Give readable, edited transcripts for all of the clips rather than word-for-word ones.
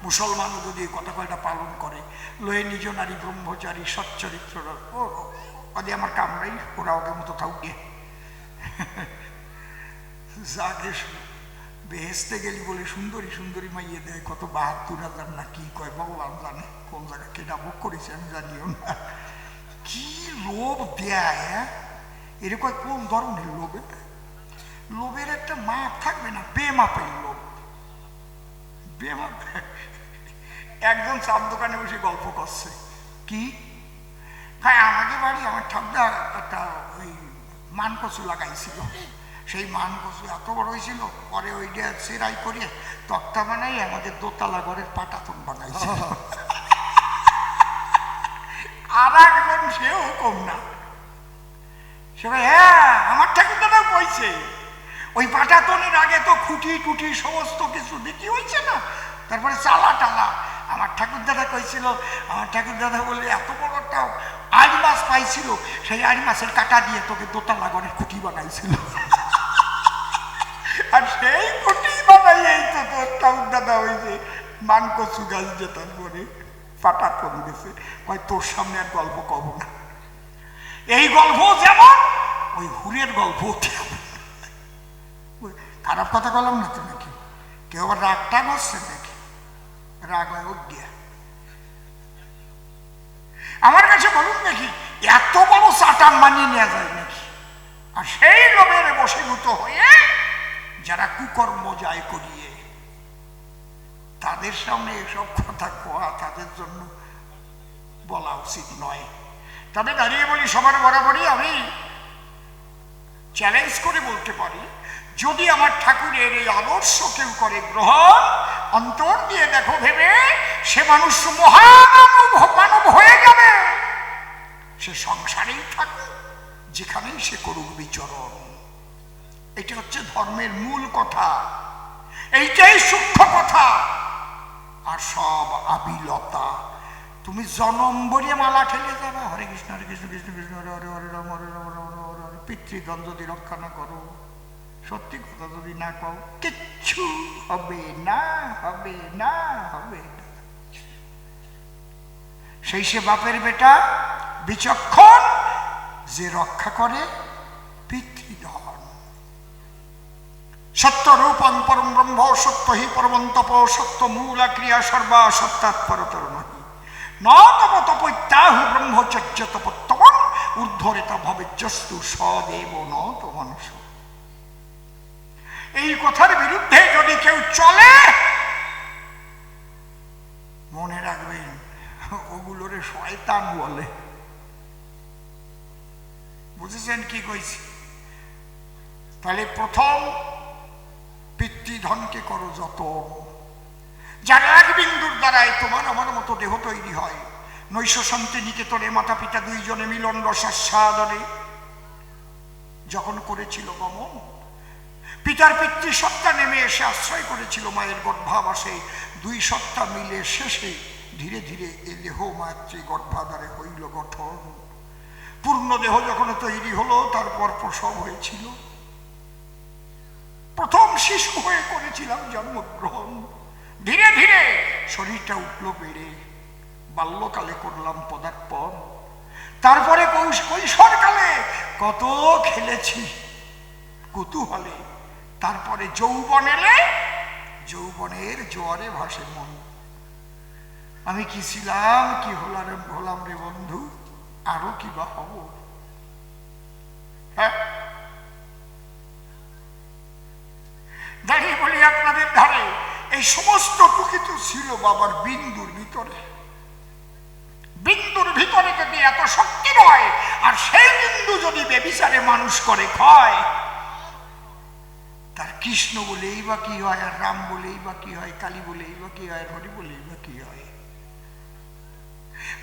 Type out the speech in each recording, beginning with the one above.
মুসলমানও যদি কথা কয়টা পালন করে, লয়ে নিজ নারী ব্রহ্মচারী সচ্চরিত্র, ও ওদের আমার কামড়াই, ওরা ওদের মতো থাকবে। যাকে বেহেস্তে গেলি বলে সুন্দরী সুন্দরী মাইয়ে দেয়, কত ৭২,০০০ না কি কয় ভগবান জানে, কোন জায়গা কেটা ভোগ করেছে আমি জানিও না। কি লোভ দেয়, এরকম কোন ধরনের লোভ? লোভের একটা মাপ থাকবে না, বেমাপের লোভ, বেমাপ। একজন চার দোকানে বসে গল্প করছে, কি হ্যাঁ আমাকে বাড়ি আমার ঠাকুরদা একটা ওই মান কচু লাগাইছিল, সেই মান কচু এত বড় হয়েছিল, পরে ওইটা সেরাই করে তক্তা বানাই আমাদের দোতলা ঘরের পাটাতন বানাইছে। আর একজন সেও কম না, সে হ্যাঁ আমার ঠাকুরদাও কইছে ওই পাটাতনের আগে তো খুঁটি টুটি সমস্ত কিছু বিক্রি হয়েছে না, তারপরে চালা টালা। আমার ঠাকুরদাদা কইছিল, আমার ঠাকুরদাদা বললে এত বড় একটা আড়ি মাছ পাইছিল, সেই আড়ি মাছের কাটা দিয়ে তোকে দোতলা ঘরের খুঁটি বানাইছিল। আর সেই খুঁটি বানাইয়েই তো তোর ঠাকুরদাদা ওই যে মান কচু গাছ যে তারপরে পাটাতন গেছে। কয় তোর সামনে আর গল্প কব না, এই গল্প যেমন ওই হুরের গল্প তেমন। খারাপ কথা বললাম না তো নাকি? কেউ আবার রাগটা করছে নাকি? রাগ হয় ওর দিয়া। আমার কাছে বলুন দেখি, এত বড় চাটাম মানিয়ে নেওয়া যায় নাকি? আর সেই লোভের বশীভূত হয়ে যারা কুকর্ম যায় করিয়ে, তাদের সামনে এসব কথা কোয়া তাদের জন্য বলা উচিত নয়। তবে দাঁড়িয়ে বলি, সবার বরাবরই আমি চ্যালেঞ্জ করে বলতে পারি, যদি আমার ঠাকুরের এই আদর্শ কেউ করে গ্রহণ, অন্তর দিয়ে দেখো ভেবে, সে মানুষ মহামানব হয়ে যাবে। সে সংসারেই থাকুক, যেখানেই সে করুক বিচরণ। এটা হচ্ছে ধর্মের মূল কথা, এইটাই সূক্ষ্ম কথা। আর সব আবিলতা, তুমি জনম বলিয়ে মালা ঠেলে যাবে, হরে কৃষ্ণ হরে কৃষ্ণ কৃষ্ণ কৃষ্ণ হরে হরে হরে রাম হরে রাম রাম রাম হরে হরে। পিতৃধন যদি রক্ষা না করো, সত্যি কথা যদি না কও, কিচ্ছু হবে না, হবে না, হবে না। সেই সে বাপের বেটা বিচক্ষণ, যে রক্ষা করে পিতৃধন। সত্য রূপং পরম ব্রহ্ম সত্য হি পরমন্তপ সত্য মূলা ক্রিয়া সর্বা সত্যাৎপরতর নহি ন তপ তপৈত্যাহু ব্রহ্মচর্য তপোত্তমং ঊর্ধ্বরেতা ভবেজ্জস্তু সদেব ন তমনস। এই কথার বিরুদ্ধে যদি কেউ চলে, মনে রাখবেন ওগুলোরে শয়তান বলে। বুঝেছেন কি কইছি? তাহলে প্রথম পিতৃধনকে করো যতন। যার এক বিন্দুর দ্বারাই তোমার আমার মতো দেহ তৈরি হয়। নৈশ শান্তি নিকেতনে মাতা পিতা দুইজনে মিলন রসাস্বাদনে যখন করেছিল গমন, পিতার পিতৃসত্তা নেমে এসে আশ্রয় করেছিল মায়ের গর্ভাবাসে। দুই সত্তা মিলে শেষে ধীরে ধীরে এ দেহ মাতৃ গর্ভাধারে হইল গঠন। পূর্ণ দেহ যখন তৈরি হলো, তারপর প্রসব হয়েছিল। প্রথম শিশু হয়ে করেছিলাম জন্মগ্রহণ। ধীরে ধীরে শরীরটা উঠলো বেড়ে, বাল্যকালে করলাম পদার্পণ। তারপরে কৈশোরকালে কত খেলেছি কুতূহলে। তারপরে যৌবন এলে, যৌবনের জোয়ারে ভাসে মন। আমি কি ছিলাম, কি হলাম রে বন্ধু, আরো কি বা হব। হ্যাঁ, দাঁড়িয়ে বলি আপনাদের ধারে, এই সমস্ত প্রকৃতি ছিল বাবার বিন্দুর ভিতরে। বিন্দুর ভিতরে যদি এত শক্তি নয়, আর সেই বিন্দু যদি বেবিচারে মানুষ করে ক্ষয়, তার কৃষ্ণ বলেই বা কি হয়, আর রাম বলেই বা কি হয়, কালী বলেই বা কি হয়, হরি বলেই বা কি হয়।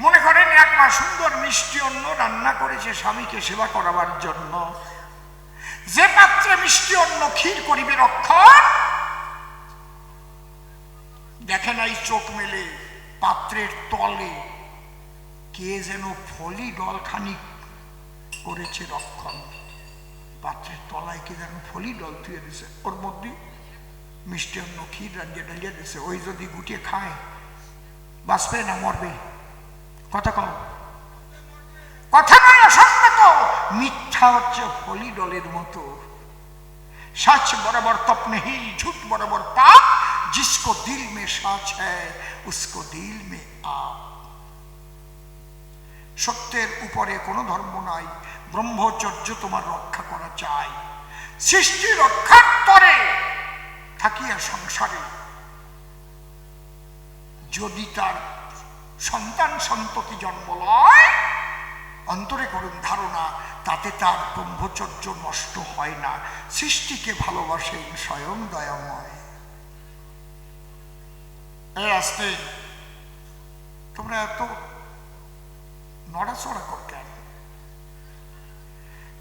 মনে করেন এক মা সুন্দর মিষ্টি অন্ন রান্না করেছে স্বামীকে সেবা করাবার জন্য। যে পাত্রে মিষ্টি অন্ন ক্ষীর করিবে রক্ষণ, দেখে নাই চোখ মেলে পাত্রের তলে কে যেন ফলি ডল খানিক করেছে রক্ষণ। পাত্রের তলায় কে যেন ফলি ডল থুয়ে দিছে, ওর মধ্যে মিষ্টান্ন ক্ষীর রাঞ্জিয়ে ডালিয়া দিছে, ওই যদি গুটিয়ে খায় বাঁচবে না মরবে? কথা কম, কথা নয় অসম্মত। মিথ্যা হচ্ছে হলি ডলের মতো। सच बराबर तप नहीं, झूठ बराबर पाप, जिसको दिल में सच है उसको दिल में आप। সত্যের উপরে কোনো ধর্ম নাই, ব্রহ্মচর্য তোমার রক্ষা করা চাই। সৃষ্টি রক্ষার তরে থাকিয়া সংসারে যদি তার সন্তান সন্ততি জন্ম লয়, অন্তরে করুন ধারণা তাতে তার ব্রহ্মচর্য নষ্ট হয় না। সৃষ্টিকে ভালোবাসেন স্বয়ং দয়াময়। এই আসতে তোমরা এত নড়াচড়া কর কেন?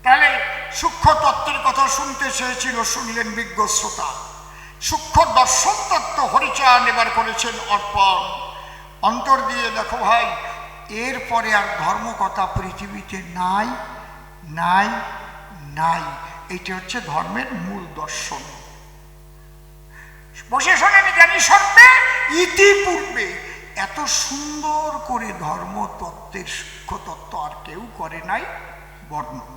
তাহলে সূক্ষ্ম তত্ত্বের কথা শুনতে চেয়েছিল, শুনলেন বিজ্ঞ শ্রোতা। সূক্ষ্ম দর্শন তত্ত্ব হরিচাঁদ এবার করেছেন অর্পণ। অন্তর দিয়ে দেখো ভাই, এরপরে আর ধর্মকথা পৃথিবীতে নাই নাই নাই। এইটা হচ্ছে ধর্মের মূল দর্শন। বসে শোনেন জ্ঞানী সর্বে ইতিপূর্বে এত সুন্দর করে ধর্মতত্ত্বের সূক্ষ্ম তত্ত্ব আর কেউ করে নাই বর্ণন।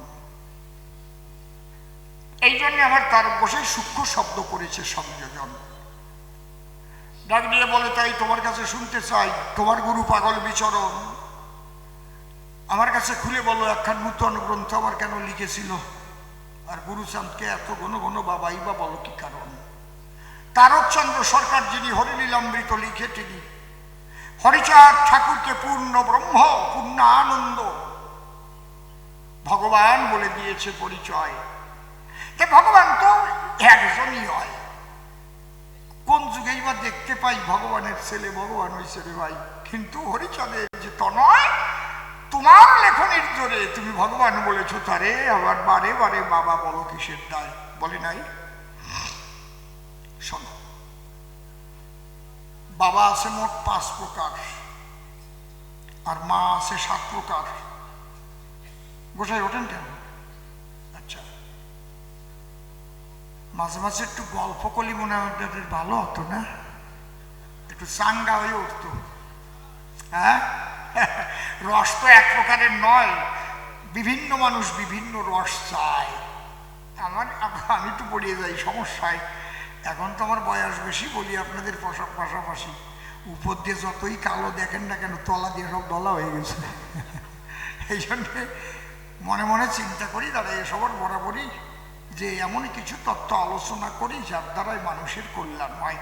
এই জন্য আমার তার বসে সূক্ষ্ম শব্দ করেছে সংযোজন। ডাক দিয়ে বলে, তাই তোমার কাছে শুনতে চাই তোমার গুরু পাগল বিচরণ। আমার কাছে খুলে বলো একখান নূতন গ্রন্থ আমার কেন লিখেছিল, আর গুরুচাঁদকে এত ঘন ঘন বাবাই বা বলো কি কারণ? তারকচন্দ্র সরকার যিনি হরিলীলামৃত লিখে, তিনি হরিচাঁদ ঠাকুরকে পূর্ণ ব্রহ্ম পূর্ণ আনন্দ ভগবান বলে দিয়েছে পরিচয়। ভগবান তো একজনই হয়। কোন যুগেই বা দেখতে পাই ভগবানের ছেলে ভগবান হয়েছে রে ভাই। কিন্তু হরিচাঁদের যে তনয়, তোমার লেখনের জোরে তুমি ভগবান বলেছো তারে, আবার বারে বারে বাবা বলো কিসের দায়? বলে নাই? শোনো, বাবা আছে মোট 5 প্রকার, আর মা আছে 7 প্রকার। গোসাই ওঠেন কেন? আচ্ছা, মাঝে মাঝে একটু গল্প করলে মনে হয় আপনাদের ভালো হতো না? একটু চাঙ্গা হয়ে উঠতো। হ্যাঁ, রস তো এক প্রকারের নয়, বিভিন্ন মানুষ বিভিন্ন রস চায়। আমি তো পড়িয়ে যাই সমস্যায়। এখন তো আমার বয়স বেশি, বলি আপনাদের পাশাপাশি উপর দিয়ে যতই কালো দেখেন না কেন, তলা দিয়ে সব ডলা হয়ে গেছে। এই জন্যে মনে মনে চিন্তা করি দাঁড়া এসবের বরাবরই যে এমন কিছু তত্ত্ব আলোচনা করি যার দ্বারাই মানুষের কল্যাণ হয়।